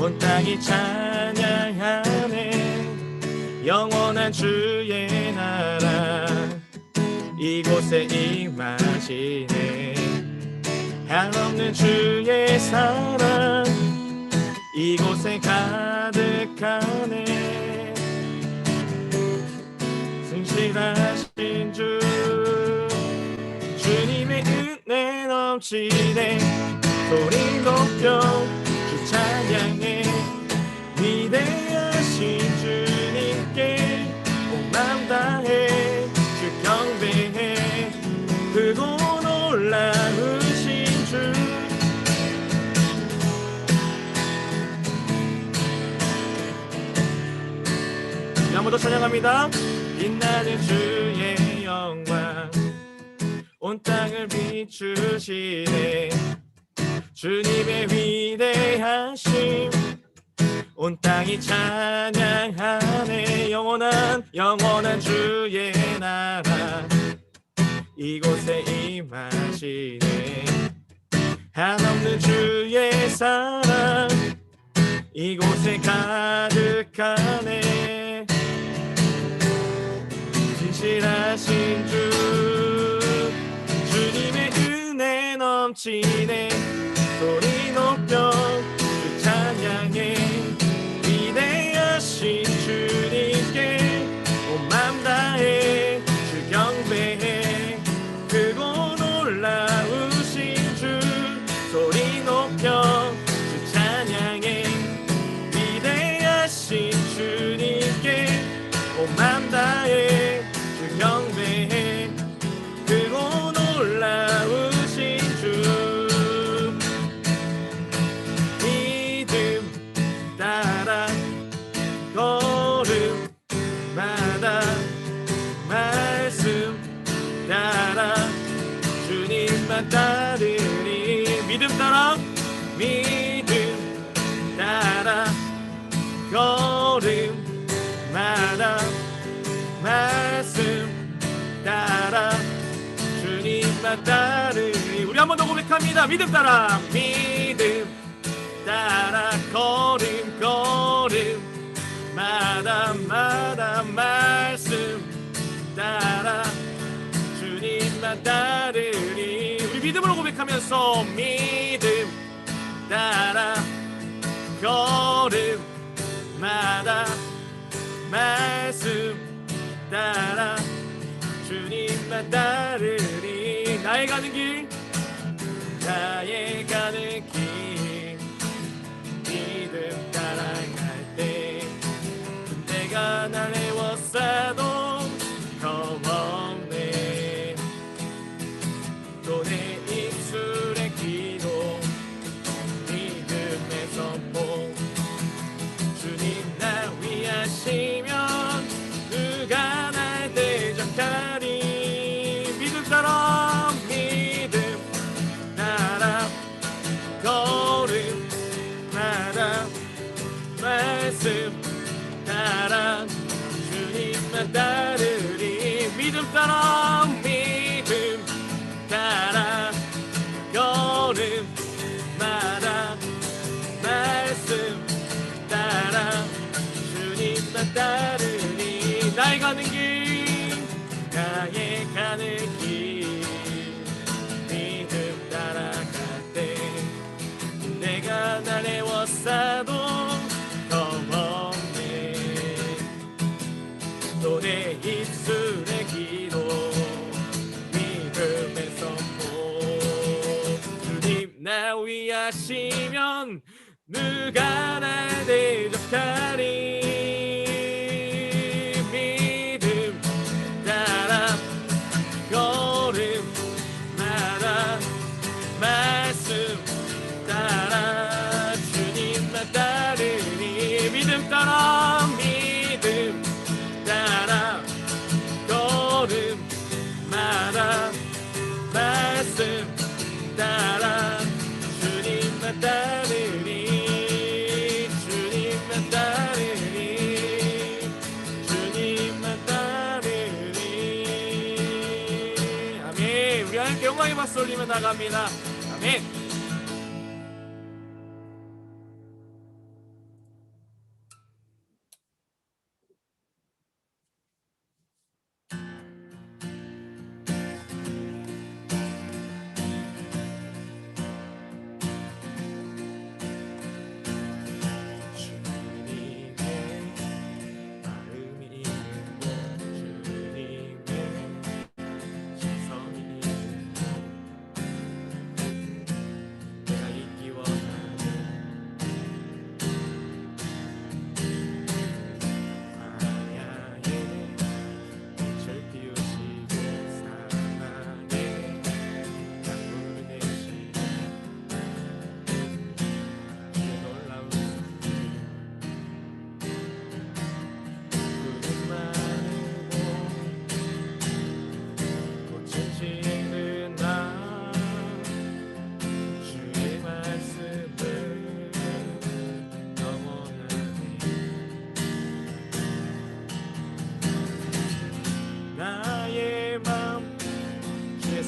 온 땅이 찬양하네. 영원한 주의 나라 이곳에 임하시네. 한없는 주의 사랑 이곳에 가득하네. 승실하신 주 주님의 은혜 넘치네. 소리 높여 주 찬양해. 위대하신 주님께 온 마음 다해 주 경배해. 크고 놀라우신 주. 한번 더 찬양합니다. 빛나는 주의 영광 온 땅을 비추시네. 주님의 위대하심 온 땅이 찬양하네. 영원한 주의 나라 이곳에 임하시네. 한없는 주의 사랑 이곳에 가득하네. 진실하신 주 주님의 은혜 넘치네. 소리 높여 주 찬양해. 위대하신 주님께 온 맘 다해 주 경배해. 크고 놀라우신 주. 소리 높여 주 찬양해. 위대하신 주님께 온 맘 다해 주 경배해. 크고 놀라우신 주. 믿음 따라 걸음마다 말씀 따라 주님만 따르리. 믿음 따라 걸음마다 말씀 따라 주님만 따르리. 우리 한 번 더 고백합니다. 믿음 따라 걸음마다 말씀 따라 주님만 따르리. 우리 믿음으로 고백하면서 믿음 따라 걸음마다 말씀 따라 주님만 따르리. 나의 가는 길 믿음 따라갈 때 군대가 날 애워싸도 겁없네. 또 내 입술의 기도 믿음의 선포. 주님 날 위하시면 누가 날 대적하리. 믿음 따라 걸음마다 말씀 따라 주님만 따르리. 믿음 따라 걸음마다 말씀 따라 주님만 따르리. 나의 가는 길 믿음 따라갈 때 내가 날 애워싸도 겁없네. 또 내 입술의 기도 믿음의 선포. 주님 날 위하시면 누가 날 대적하리. 믿음 따라 걸음마다 말씀 따라 주님만 따르니. 믿음 따라 걸음마다 말씀 따라 주님만 따르니. 주님만 따르니. 주님만 따르니. 아멘. 우리 하나님께 영광의 박수 올리며 나갑니다. 아멘.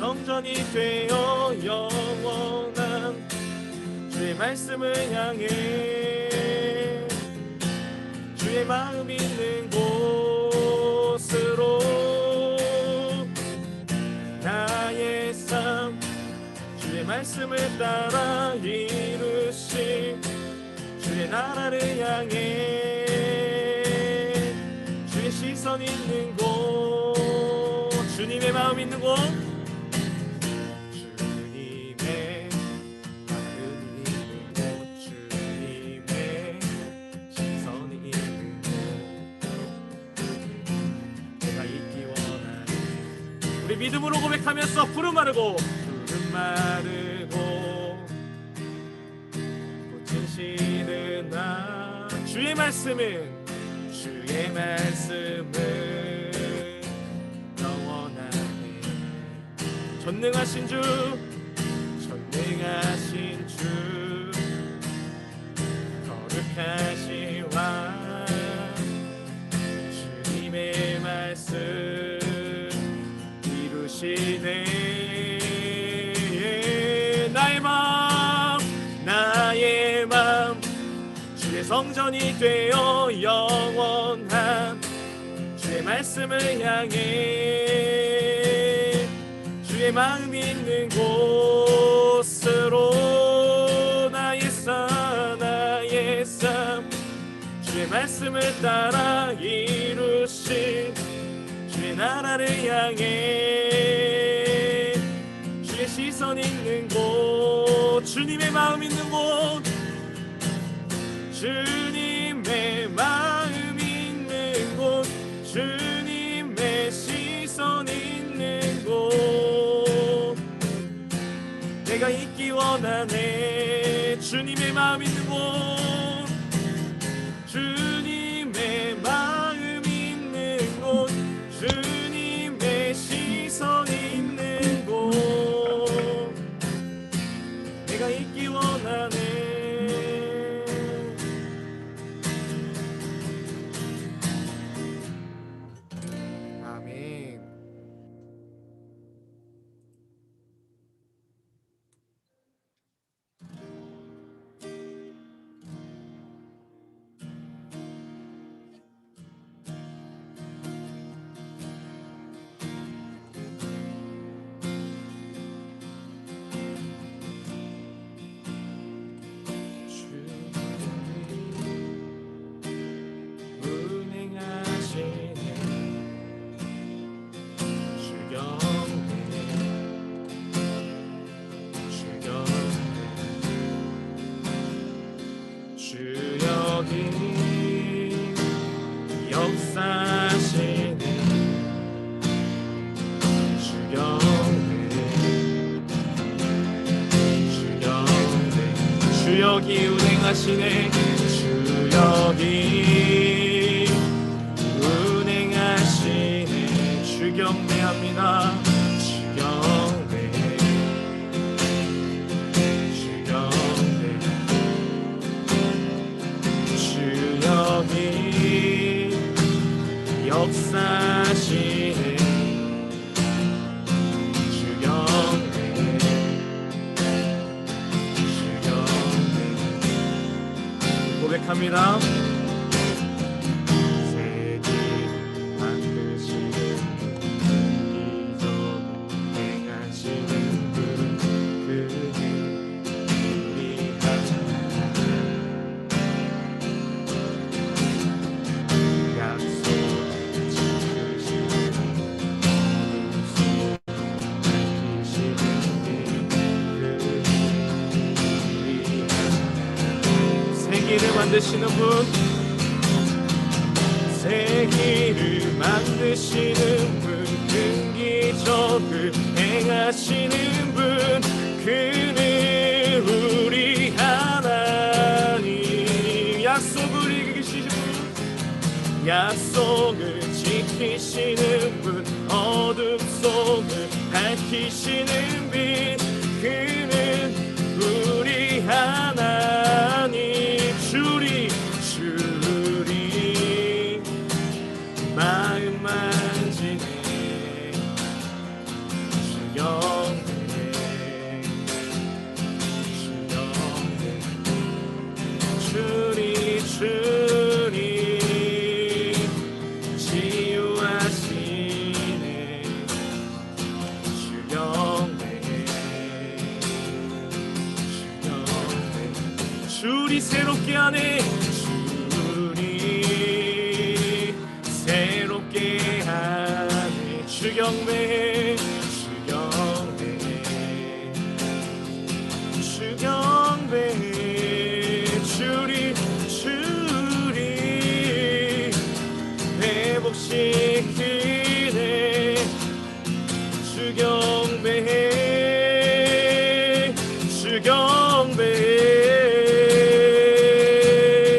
성전이 되어 영원한 주의 말씀을 향해 주의 마음 있는 곳으로 나의 삶 주의 말씀을 따라 이루신 주의 나라를 향해 주의 시선 있는 곳 주님의 마음 있는 곳 주님의 마음 있는 곳 주님의 시선이 있는 곳 내가 있기 원하네. 우리 믿음으로 고백하면서 푸른 마르고 푸른 마르고 꽃은 시드나 주의 말씀은 영원하네. 전능하신 주 거룩하신 왕 주님의 말씀 이루시네. 나의 맘 주의 성전이 되어 영원한 주의 말씀을 향해 주의 마음 있는 곳으로 나의 삶 주의 말씀을 따라 이루신 주의 나라를 향해 주의 시선 있는 곳 주님의 마음 있는 곳 주님의 마음 있는 곳 주님의 시선 있는 곳 내가 있기 원하네. 주님의 마음 있는 곳 주님의 마음 있는 곳 주님의 시선 있는 곳 내가 있기 원하네. 주역이 운행하시네. 주역이 운행하시네. 주 경배합니다. 주 경배 주 경배 주역이 역사하시네. 고백합니다. 세계 만드시는 기적 행하시는 분 그분이 우리 하나님 약속 지키시는 세계를 만드시는 분 세계를 만드시는 분 큰 기적을 행하시는 분 그는 우리 하나님 약속을 이기시는 분 약속을 지키시는 분 어둠 속을 밝히시는 빛 그는 우리 하나님 주리 마음 만지네. 주여 우리 새롭게 하네. 주님 새롭게 하네. 주경배 주리 회복시키네. 주경배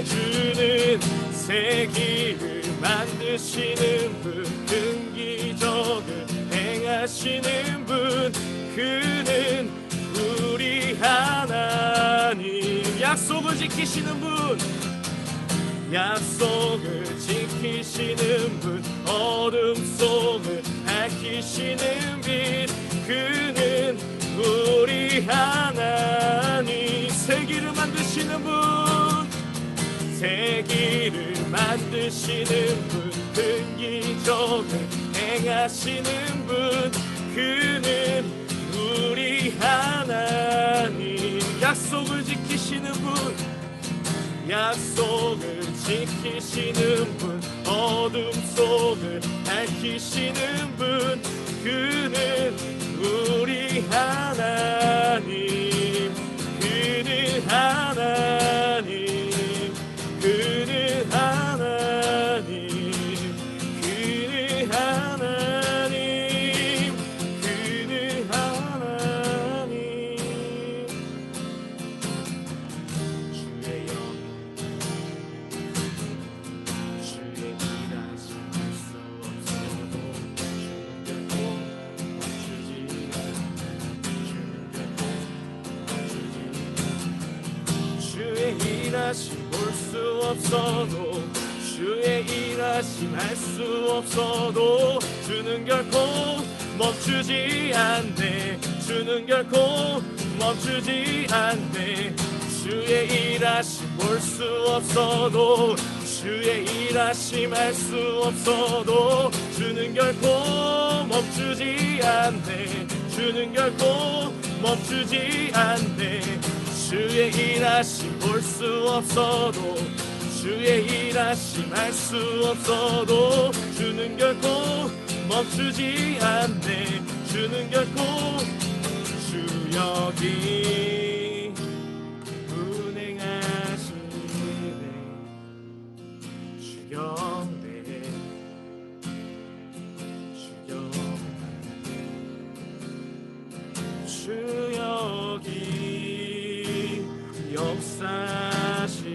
주는 새 길을 만드시는 분, 큰 기적을 행하시는 분, 그는 우리 하나님. 약속을 지키시는 분, 약속을 지키시는 분, 어둠 속을 밝히시는 빛, 그는 우리 하나님. 새 길을 만드시는 분, 새 길을 만드시는 분, 큰 기적을 행하시는 분, 그는 우리 하나님. 약속을 지키시는 분, 약속을 지키시는 분, 어둠 속을 밝히시는 분, 그는 우리 하나님. 그는 하나님, 그는 하나님, 그는 하나님, 그는 하나님. 주의 영, 주의 일하심 수 없어도 주는 결코 멈추지 않네. 주의 일하심 볼 수 없어도, 주의 일하심 할 수 없어도 주는 결코 멈추지 않네. 주는 결코 멈추지 않네. 주의 일하심 볼 수 없어도, 주의 일하심 할 수 없어도 주는 결코 멈추지 않네. 주는 결코 멈추지 않네. 주의 일하심 볼 수 없어도, 주의 일하심 할 수 없어도 주는 결코 멈추지 않네. 주는 결코 주 여기 운행하시네. 주경배 주 여기 역사하시네.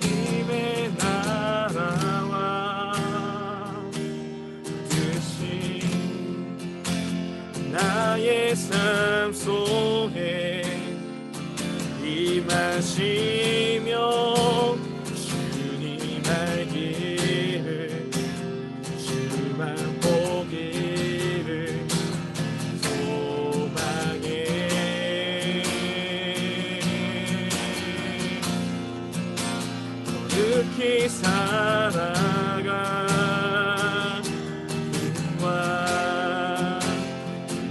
주님의 나라와 뜻이 나의 삶 속에 임하시며 주님 알기를, 주만 보기를 소망해. 거룩히 살아가 와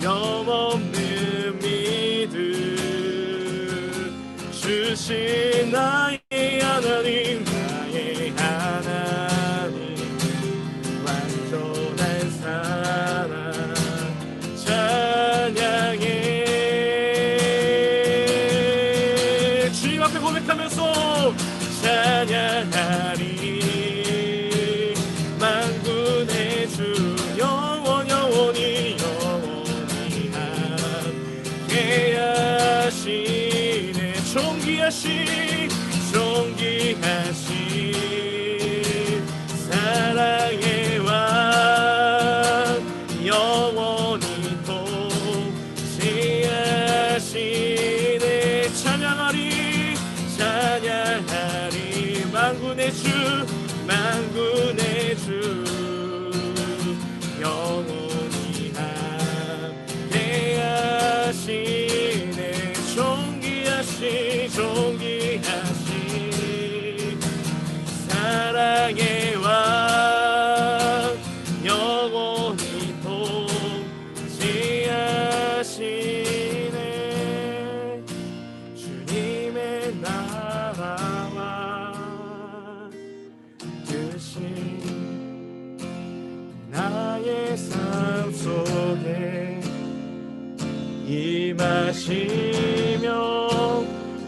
염없는 믿음 주신 나의 하나님, 나의 하나님. 완전한 사랑 찬양해. 주님 앞에 고백하면서 찬양하리. 만군의 주 영원히 함께 하시네. 존귀하신 사랑의 왕, 영원히 통치하시네. 찬양하리. 만군의 주 영원히 함께 하시네. 존귀하신 사랑의 왕, 영원히 지키시며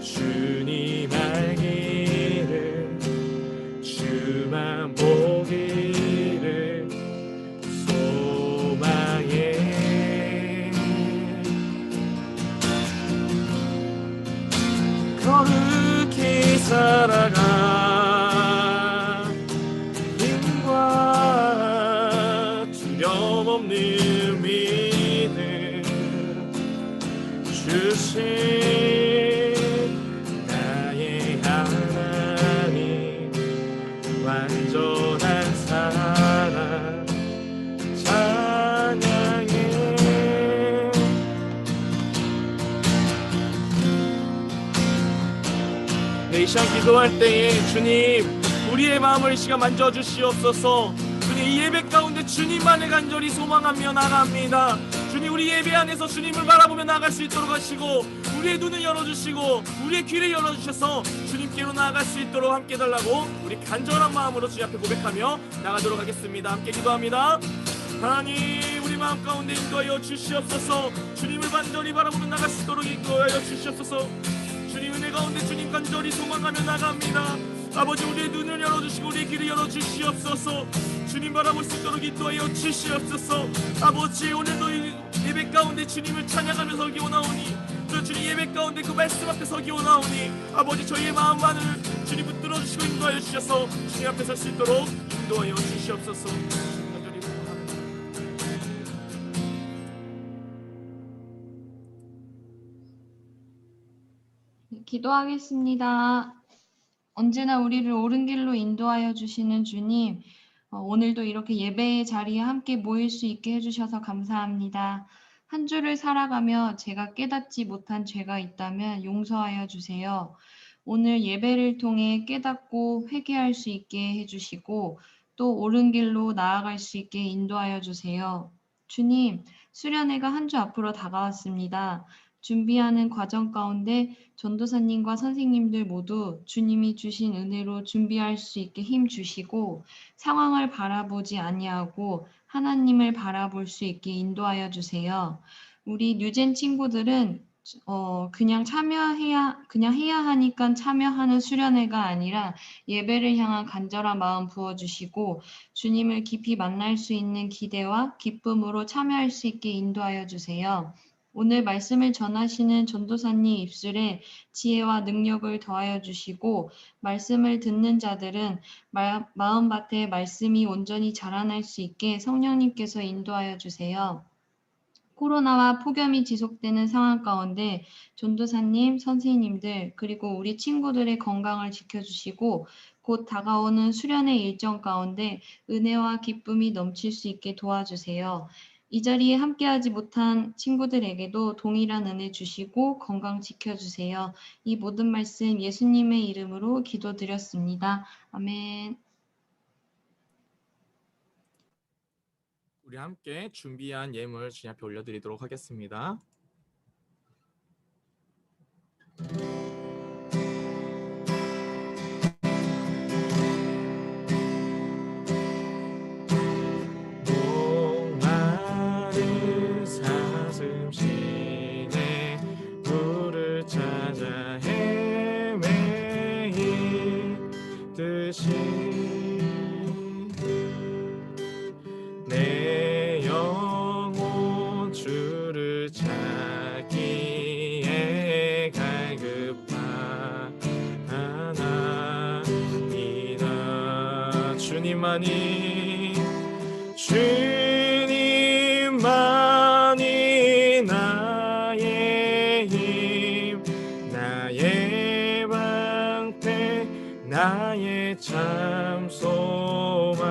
주님 알기를 주만 보기를 소망해 거룩히 살아가 힘과 두려움 없는 믿음 주신 나의 하나님 완전한 사랑 찬양해. 이 시간 기도할 때에 주님 우리의 마음을 이 시간 만져주시옵소서. 주님 이 예배 가운데 주님만을 간절히 소망하며 나갑니다. 주님 우리 예배 안에서 주님을 바라보며 나갈 수 있도록 하시고 우리의 눈을 열어주시고 우리의 귀를 열어주셔서 주님께로 나아갈 수 있도록 함께 해달라고 우리 간절한 마음으로 주님 앞에 고백하며 나가도록 하겠습니다. 함께 기도합니다. 하나님 우리 마음 가운데 인도하여 주시옵소서. 주님을 간절히 바라보며 나갈 수 있도록 인도하여 주시옵소서. 주님 은혜 가운데 주님 간절히 소망하며 나갑니다. 아버지 우리의 눈을 열어주시고 우리의 귀를 열어주시옵소서. 주님 바라볼 수 있도록 인도하여 주시옵소서. 아버지 오늘도 예배 가운데 주님을 찬양하며 서기오나오니 저 주님 예배 가운데 그 말씀 앞에 서기오나오니 아버지 저희의 마음만을 주님 붙들어 주시고 인도하여 주셔서 주님 앞에 설 수 있도록 인도하여 주시옵소서. 간절히 부탁합니다. 기도하겠습니다. 언제나 우리를 옳은 길로 인도하여 주시는 주님, 오늘도 이렇게 예배의 자리에 함께 모일 수 있게 해주셔서 감사합니다. 한 주를 살아가며 제가 깨닫지 못한 죄가 있다면 용서하여 주세요. 오늘 예배를 통해 깨닫고 회개할 수 있게 해주시고 또 옳은 길로 나아갈 수 있게 인도하여 주세요. 주님, 수련회가 한 주 앞으로 다가왔습니다. 준비하는 과정 가운데 전도사님과 선생님들 모두 주님이 주신 은혜로 준비할 수 있게 힘 주시고 상황을 바라보지 아니하고 하나님을 바라볼 수 있게 인도하여 주세요. 우리 뉴젠 친구들은 그냥 해야 하니까 참여하는 수련회가 아니라 예배를 향한 간절한 마음 부어주시고 주님을 깊이 만날 수 있는 기대와 기쁨으로 참여할 수 있게 인도하여 주세요. 오늘 말씀을 전하시는 전도사님 입술에 지혜와 능력을 더하여 주시고 말씀을 듣는 자들은 마음밭에 말씀이 온전히 자라날 수 있게 성령님께서 인도하여 주세요. 코로나와 폭염이 지속되는 상황 가운데 전도사님, 선생님들 그리고 우리 친구들의 건강을 지켜주시고 곧 다가오는 수련의 일정 가운데 은혜와 기쁨이 넘칠 수 있게 도와주세요. 이 자리에 함께하지 못한 친구들에게도 동일한 은혜 주시고 건강 지켜주세요. 이 모든 말씀 예수님의 이름으로 기도드렸습니다. 아멘. 우리 함께 준비한 예물 주님 앞에 올려드리도록 하겠습니다. 목마른 사슴 시내 물을 찾아 헤매이듯이 내 영혼 주를 찾기에 갈급하나이다. 주님만이 나의 힘 나의 방패 나의 참 소망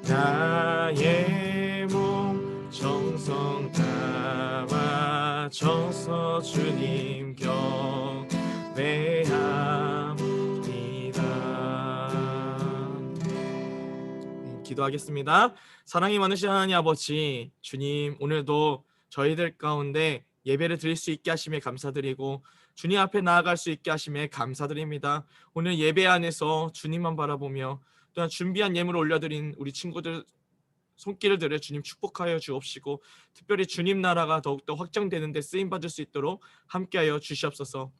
나의 몸 정성 다 바쳐서 주님 경배합니다. 기도하겠습니다. 사랑이 많으신 하나님 아버지, 주님 오늘도 저희들 가운데 예배를 드릴 수 있게 하심에 감사드리고 주님 앞에 나아갈 수 있게 하심에 감사드립니다. 오늘 예배 안에서 주님만 바라보며 또한 준비한 예물을 올려드린 우리 친구들 손길을 들여 주님 축복하여 주옵시고 특별히 주님 나라가 더욱더 확장되는 데 쓰임받을 수 있도록 함께하여 주시옵소서.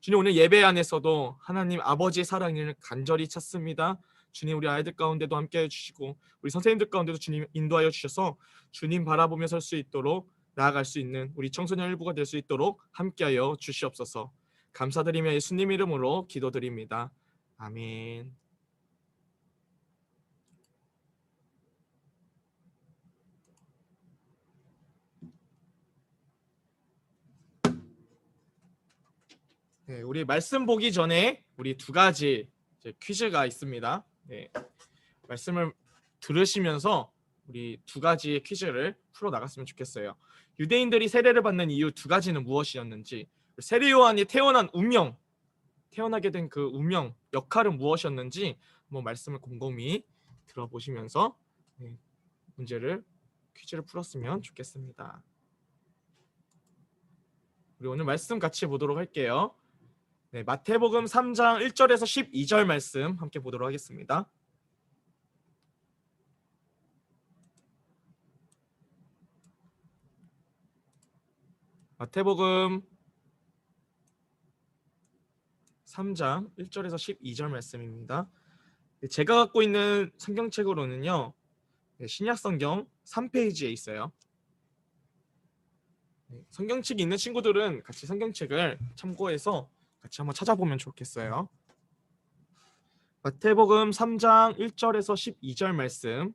주님, 오늘 예배 안에서도 하나님 아버지의 사랑을 간절히 찾습니다. 주님, 우리 아이들 가운데도 함께해 주시고 우리 선생님들 가운데도 주님 인도하여 주셔서 주님 바라보며 설 수 있도록 나아갈 수 있는 우리 청소년 일부가 될 수 있도록 함께하여 주시옵소서. 감사드리며 예수님 이름으로 기도드립니다. 아멘. 네, 우리 말씀 보기 전에 우리 두 가지 퀴즈가 있습니다. 네, 말씀을 들으시면서 우리 두 가지의 퀴즈를 풀어 나갔으면 좋겠어요. 유대인들이 세례를 받는 이유 두 가지는 무엇이었는지, 세례 요한이 태어난 운명, 태어나게 된 그 운명, 역할은 무엇이었는지 한번 말씀을 곰곰이 들어보시면서 퀴즈를 풀었으면 좋겠습니다. 우리 오늘 말씀 같이 보도록 할게요. 네, 마태복음 3장 1절에서 12절 말씀 함께 보도록 하겠습니다. 마태복음 3장 1절에서 12절 말씀입니다. 제가 갖고 있는 성경책으로는요, 신약성경 3페이지에 있어요. 성경책이 있는 친구들은 같이 성경책을 참고해서 같이 한번 찾아보면 좋겠어요. 마태복음 3장 1절에서 12절 말씀.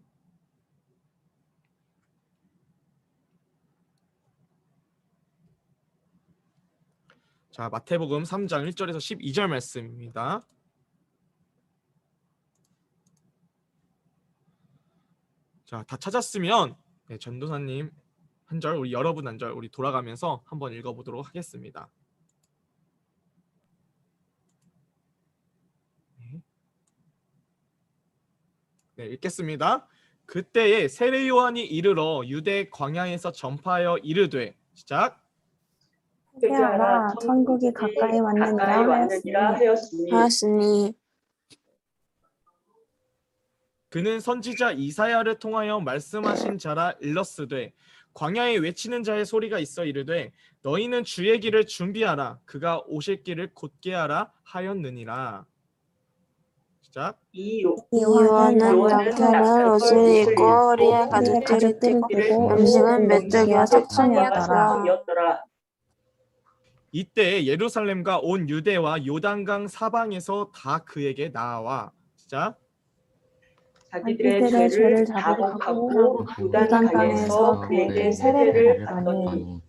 자, 마태복음 3장 1절에서 12절 말씀입니다. 자, 다 찾았으면 전도사님 한 절, 우리 여러분 한 절, 우리 돌아가면서 한번 읽어보도록 하겠습니다. 네, 읽겠습니다. 그때에 세례 요한이 이르러 유대 광야에서 전파하여 이르되, 시작. 회개하라, 천국이 가까이 왔느니라 하였으니 그는 선지자 이사야를 통하여 말씀하신 자라 일렀으되, 광야에 외치는 자의 소리가 있어 이르되 너희는 주의 길을 준비하라, 그가 오실 길을 곧게 하라 하였느니라. 시작. 요한은 낙타를 옷을 입고 허리에 가죽띠를 띠고 음식은 메뚜기와 석청이었더라. 이때 예루살렘과 온 유대와 요단강 사방에서 다 그에게 나와, 시작. 자기들의 죄를 자복하고 요단강에서 그에게 세례를 받더니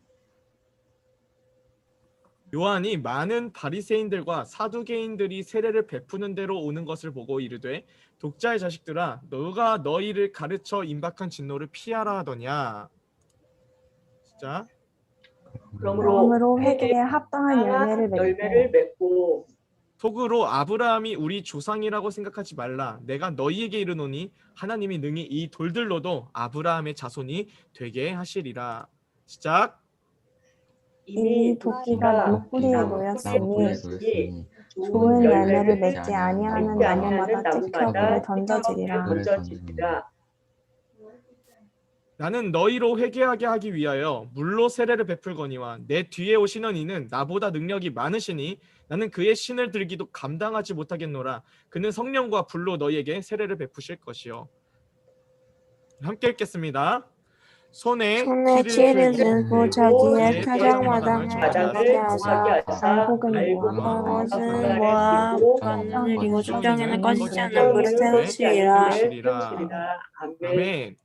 요한이 많은 바리새인들과 사두개인들이 세례를 베푸는 대로 오는 것을 보고 이르되, 독자의 자식들아, 너가 너희를 가르쳐 임박한 진노를 피하라 하더냐. 시작. 그러므로 회개에 합당한 열매를 맺고 속으로 아브라함이 우리 조상이라고 생각하지 말라. 내가 너희에게 이르노니 하나님이 능히 이 돌들로도 아브라함의 자손이 되게 하시리라. 시작. 이미 도끼가 나무 뿌리에 놓였으니 좋은 열매를 맺지 아니하는 나무마다 찢겨 불에 던져지리라. 나는 너희로 회개하게 하기 위하여 물로 세례를 베풀거니와 내 뒤에 오시는 이는 나보다 능력이 많으시니 나는 그의 신을 들기도 감당하지 못하겠노라. 그는 성령과 불로 너희에게 세례를 베푸실 것이요. 함께 읽겠습니다. 손에 키를 들고 자기의 표정마당을 정하게 하사 알곡은 모아 밭을 이고 축장에는 꺼지지 않는 불을 태우시리라. 아멘.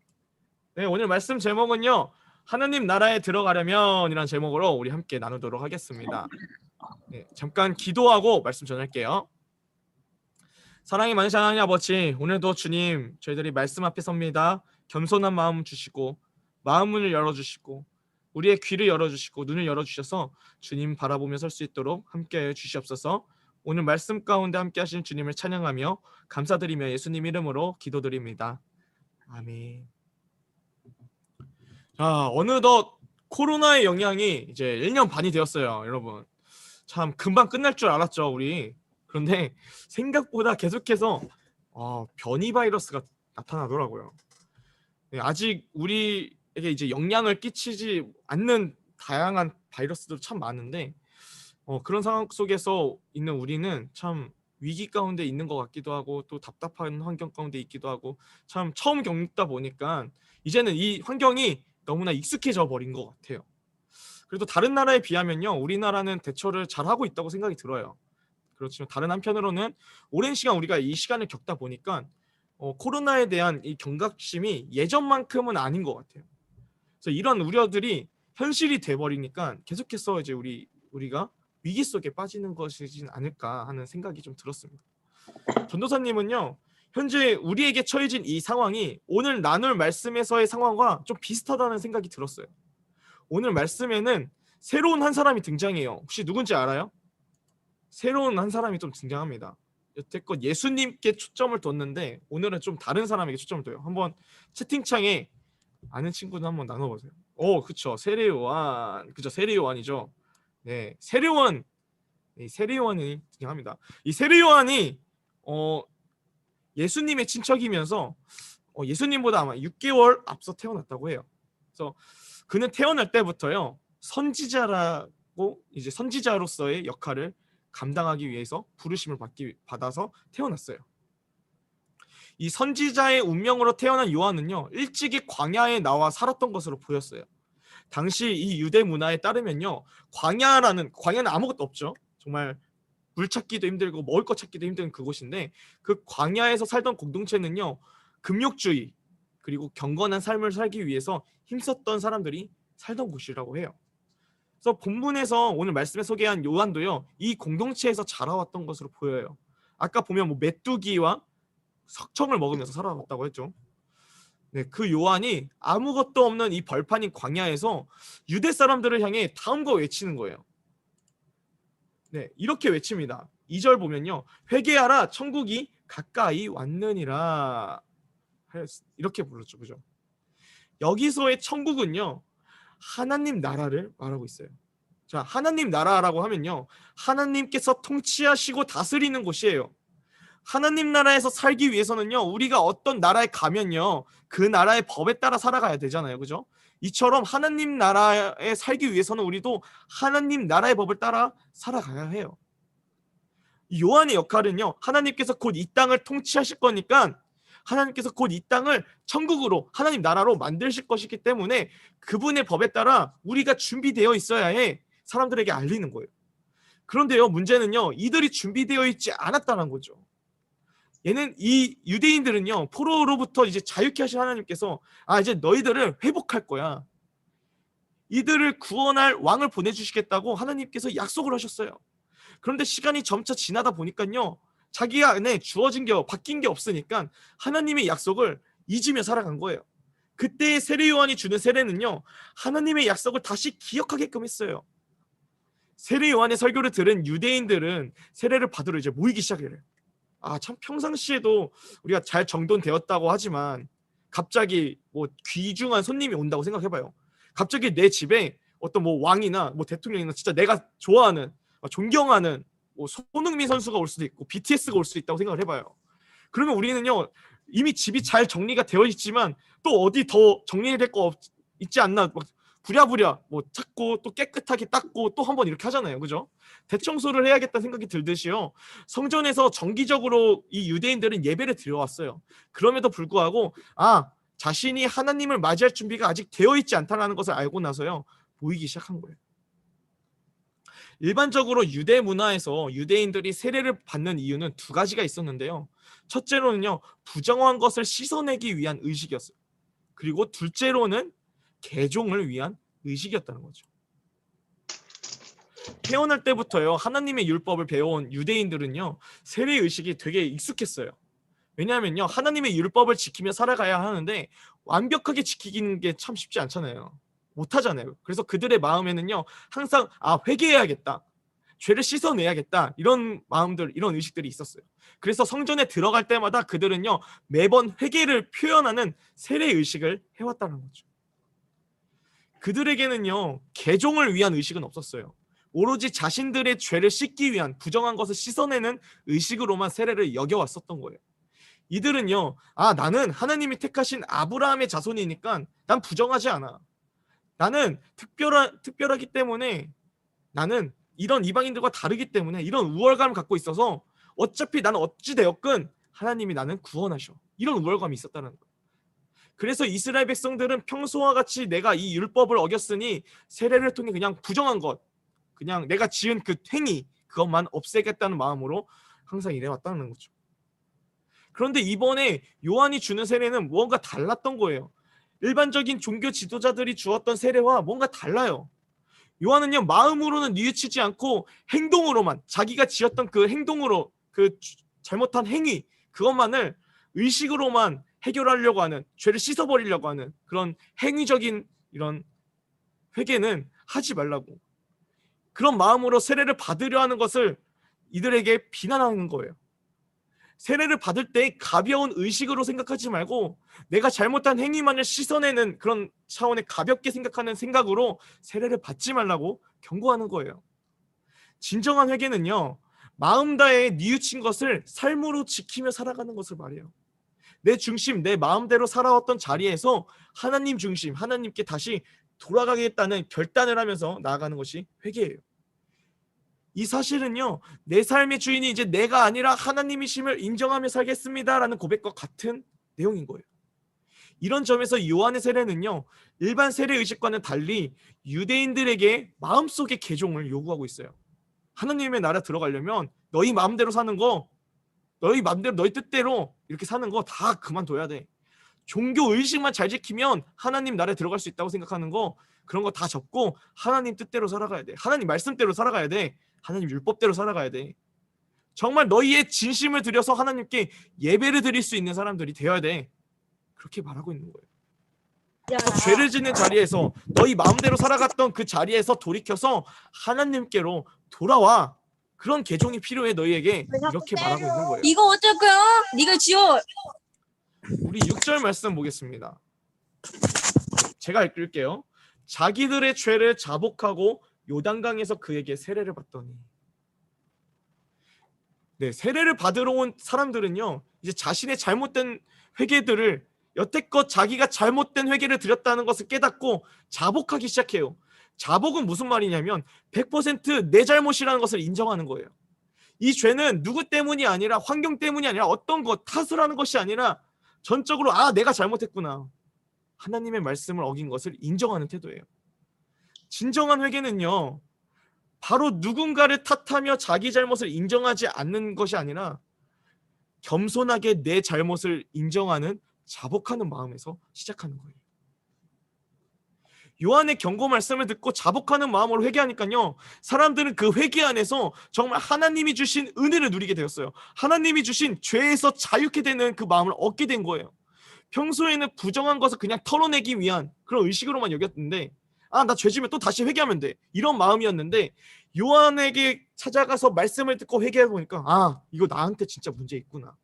네, 오늘 말씀 제목은요, 하나님 나라에 들어가려면 이라는 제목으로 우리 함께 나누도록 하겠습니다. 네, 잠깐 기도하고 말씀 전할게요. 사랑이 많으신 하나님 아버지, 오늘도 주님 저희들이 말씀 앞에 섭니다. 겸손한 마음 주시고 마음 문을 열어주시고 우리의 귀를 열어주시고 눈을 열어주셔서 주님 바라보며 설 수 있도록 함께해 주시옵소서. 오늘 말씀 가운데 함께 하신 주님을 찬양하며 감사드리며 예수님 이름으로 기도드립니다. 아멘. 자, 어느덧 코로나의 영향이 이제 1년 반이 되었어요, 여러분. 참 금방 끝날 줄 알았죠, 우리. 그런데 생각보다 계속해서 변이 바이러스가 나타나더라고요. 아직 우리에게 이제 영향을 끼치지 않는 다양한 바이러스도 참 많은데 그런 상황 속에서 있는 우리는 참 위기 가운데 있는 것 같기도 하고 또 답답한 환경 가운데 있기도 하고 참 처음 겪다 보니까 이제는 이 환경이 너무나 익숙해져 버린 것 같아요. 그래도 다른 나라에 비하면요, 우리나라는 대처를 잘하고 있다고 생각이 들어요. 그렇지만 다른 한편으로는 오랜 시간 우리가 이 시간을 겪다 보니까 코로나에 대한 이 경각심이 예전만큼은 아닌 것 같아요. 그래서 이런 우려들이 현실이 돼버리니까 계속해서 이제 우리가 위기 속에 빠지는 것이진 않을까 하는 생각이 좀 들었습니다. 전도사님은요, 현재 우리에게 처해진 이 상황이 오늘 나눌 말씀에서의 상황과 좀 비슷하다는 생각이 들었어요. 오늘 말씀에는 새로운 한 사람이 등장해요. 혹시 누군지 알아요? 새로운 한 사람이 좀 등장합니다. 여태껏 예수님께 초점을 뒀는데 오늘은 좀 다른 사람에게 초점을 둬요. 한번 채팅창에 아는 친구는 한번 나눠보세요. 그쵸, 세례요한. 그죠, 세례요한이죠. 네, 세례요한. 세례요한이 등장합니다. 이 세례요한이 예수님의 친척이면서 예수님보다 아마 6개월 앞서 태어났다고 해요. 그래서 그는 태어날 때부터요, 선지자라고 이제 선지자로서의 역할을 감당하기 위해서 부르심을 받아서 태어났어요. 이 선지자의 운명으로 태어난 요한은요, 일찍이 광야에 나와 살았던 것으로 보였어요. 당시 이 유대 문화에 따르면요, 광야는 아무것도 없죠. 정말 물 찾기도 힘들고 먹을 것 찾기도 힘든 그곳인데, 그 광야에서 살던 공동체는요, 금욕주의 그리고 경건한 삶을 살기 위해서 힘썼던 사람들이 살던 곳이라고 해요. 그래서 본문에서 오늘 말씀에 소개한 요한도요, 이 공동체에서 자라왔던 것으로 보여요. 아까 보면 뭐 메뚜기와 석청을 먹으면서 살아왔다고 했죠. 네, 그 요한이 아무것도 없는 이 벌판인 광야에서 유대 사람들을 향해 다음과 외치는 거예요. 네, 이렇게 외칩니다. 2절 보면요, 회개하라, 천국이 가까이 왔느니라. 이렇게 불렀죠, 그죠? 여기서의 천국은요, 하나님 나라를 말하고 있어요. 자, 하나님 나라라고 하면요, 하나님께서 통치하시고 다스리는 곳이에요. 하나님 나라에서 살기 위해서는요, 우리가 어떤 나라에 가면요, 그 나라의 법에 따라 살아가야 되잖아요, 그죠? 이처럼 하나님 나라에 살기 위해서는 우리도 하나님 나라의 법을 따라 살아가야 해요. 요한의 역할은요, 하나님께서 곧 이 땅을 통치하실 거니까 하나님께서 곧 이 땅을 천국으로, 하나님 나라로 만드실 것이기 때문에 그분의 법에 따라 우리가 준비되어 있어야 해 사람들에게 알리는 거예요. 그런데요, 문제는요, 이들이 준비되어 있지 않았다는 거죠. 이 유대인들은요, 포로로부터 이제 자유케 하신 하나님께서 이제 너희들을 회복할 거야, 이들을 구원할 왕을 보내주시겠다고 하나님께서 약속을 하셨어요. 그런데 시간이 점차 지나다 보니까요, 자기 안에 바뀐 게 없으니까 하나님의 약속을 잊으며 살아간 거예요. 그때 세례 요한이 주는 세례는요, 하나님의 약속을 다시 기억하게끔 했어요. 세례 요한의 설교를 들은 유대인들은 세례를 받으러 이제 모이기 시작해요. 참 평상시에도 우리가 잘 정돈되었다고 하지만 갑자기 뭐 귀중한 손님이 온다고 생각해봐요. 갑자기 내 집에 어떤 뭐 왕이나 뭐 대통령이나 진짜 내가 좋아하는, 존경하는 뭐 손흥민 선수가 올 수도 있고 BTS가 올 수도 있다고 생각을 해봐요. 그러면 우리는요, 이미 집이 잘 정리가 되어 있지만 또 어디 더 정리될 거 있지 않나, 막 부랴부랴 뭐 찾고 또 깨끗하게 닦고 또 한번 이렇게 하잖아요, 그죠? 대청소를 해야겠다는 생각이 들듯이요, 성전에서 정기적으로 이 유대인들은 예배를 드려왔어요. 그럼에도 불구하고 자신이 하나님을 맞이할 준비가 아직 되어 있지 않다는 것을 알고 나서요, 모이기 시작한 거예요. 일반적으로 유대 문화에서 유대인들이 세례를 받는 이유는 두 가지가 있었는데요. 첫째로는요, 부정한 것을 씻어내기 위한 의식이었어요. 그리고 둘째로는 개종을 위한 의식이었다는 거죠. 태어날 때부터요, 하나님의 율법을 배워온 유대인들은요, 세례 의식이 되게 익숙했어요. 왜냐하면요, 하나님의 율법을 지키며 살아가야 하는데 완벽하게 지키는 게 참 쉽지 않잖아요. 못하잖아요. 그래서 그들의 마음에는요, 항상 회개해야겠다, 죄를 씻어내야겠다, 이런 마음들, 이런 의식들이 있었어요. 그래서 성전에 들어갈 때마다 그들은요, 매번 회개를 표현하는 세례 의식을 해왔다는 거죠. 그들에게는요, 개종을 위한 의식은 없었어요. 오로지 자신들의 죄를 씻기 위한, 부정한 것을 씻어내는 의식으로만 세례를 여겨왔었던 거예요. 이들은요, 나는 하나님이 택하신 아브라함의 자손이니까 난 부정하지 않아. 나는 특별하기 때문에, 나는 이런 이방인들과 다르기 때문에 이런 우월감을 갖고 있어서 어차피 나는 어찌되었건 하나님이 나는 구원하셔. 이런 우월감이 있었다는 거예요. 그래서 이스라엘 백성들은 평소와 같이 내가 이 율법을 어겼으니 세례를 통해 그냥 부정한 것, 그냥 내가 지은 그 행위, 그것만 없애겠다는 마음으로 항상 일해왔다는 거죠. 그런데 이번에 요한이 주는 세례는 뭔가 달랐던 거예요. 일반적인 종교 지도자들이 주었던 세례와 뭔가 달라요. 요한은요, 마음으로는 뉘우치지 않고 행동으로만, 자기가 지었던 그 행동으로, 그 잘못한 행위, 그것만을 의식으로만 해결하려고 하는, 죄를 씻어버리려고 하는 그런 행위적인 이런 회개는 하지 말라고, 그런 마음으로 세례를 받으려 하는 것을 이들에게 비난하는 거예요. 세례를 받을 때 가벼운 의식으로 생각하지 말고 내가 잘못한 행위만을 씻어내는 그런 차원의 가볍게 생각하는 생각으로 세례를 받지 말라고 경고하는 거예요. 진정한 회개는요, 마음 다해 뉘우친 것을 삶으로 지키며 살아가는 것을 말해요. 내 중심, 내 마음대로 살아왔던 자리에서 하나님 중심, 하나님께 다시 돌아가겠다는 결단을 하면서 나아가는 것이 회개예요. 이 사실은요, 내 삶의 주인이 이제 내가 아니라 하나님이심을 인정하며 살겠습니다라는 고백과 같은 내용인 거예요. 이런 점에서 요한의 세례는요, 일반 세례 의식과는 달리 유대인들에게 마음속의 개종을 요구하고 있어요. 하나님의 나라 들어가려면 너희 마음대로 사는 거, 너희 마음대로, 너희 뜻대로 이렇게 사는 거 다 그만둬야 돼. 종교 의식만 잘 지키면 하나님 나라에 들어갈 수 있다고 생각하는 거, 그런 거 다 접고 하나님 뜻대로 살아가야 돼. 하나님 말씀대로 살아가야 돼. 하나님 율법대로 살아가야 돼. 정말 너희의 진심을 들여서 하나님께 예배를 드릴 수 있는 사람들이 되어야 돼. 그렇게 말하고 있는 거예요. 죄를 짓는 자리에서, 너희 마음대로 살아갔던 그 자리에서 돌이켜서 하나님께로 돌아와. 그런 개종이 필요해. 너희에게 이렇게 말하고 있는 거예요. 이거 어쩔 거야? 네가 지어. 우리 6절 말씀 보겠습니다. 제가 읽을게요. 자기들의 죄를 자복하고 요단강에서 그에게 세례를 받더니. 네, 세례를 받으러 온 사람들은요, 이제 자신의 잘못된 회개들을, 여태껏 자기가 잘못된 회개를 드렸다는 것을 깨닫고 자복하기 시작해요. 자복은 무슨 말이냐면 100% 내 잘못이라는 것을 인정하는 거예요. 이 죄는 누구 때문이 아니라, 환경 때문이 아니라, 어떤 것 탓을 하는 것이 아니라 전적으로 내가 잘못했구나, 하나님의 말씀을 어긴 것을 인정하는 태도예요. 진정한 회개는요, 바로 누군가를 탓하며 자기 잘못을 인정하지 않는 것이 아니라 겸손하게 내 잘못을 인정하는, 자복하는 마음에서 시작하는 거예요. 요한의 경고 말씀을 듣고 자복하는 마음으로 회개하니까요, 사람들은 그 회개 안에서 정말 하나님이 주신 은혜를 누리게 되었어요. 하나님이 주신 죄에서 자유케 되는 그 마음을 얻게 된 거예요. 평소에는 부정한 것을 그냥 털어내기 위한 그런 의식으로만 여겼는데, 나 죄 지면 또 다시 회개하면 돼, 이런 마음이었는데, 요한에게 찾아가서 말씀을 듣고 회개해 보니까 이거 나한테 진짜 문제 있구나,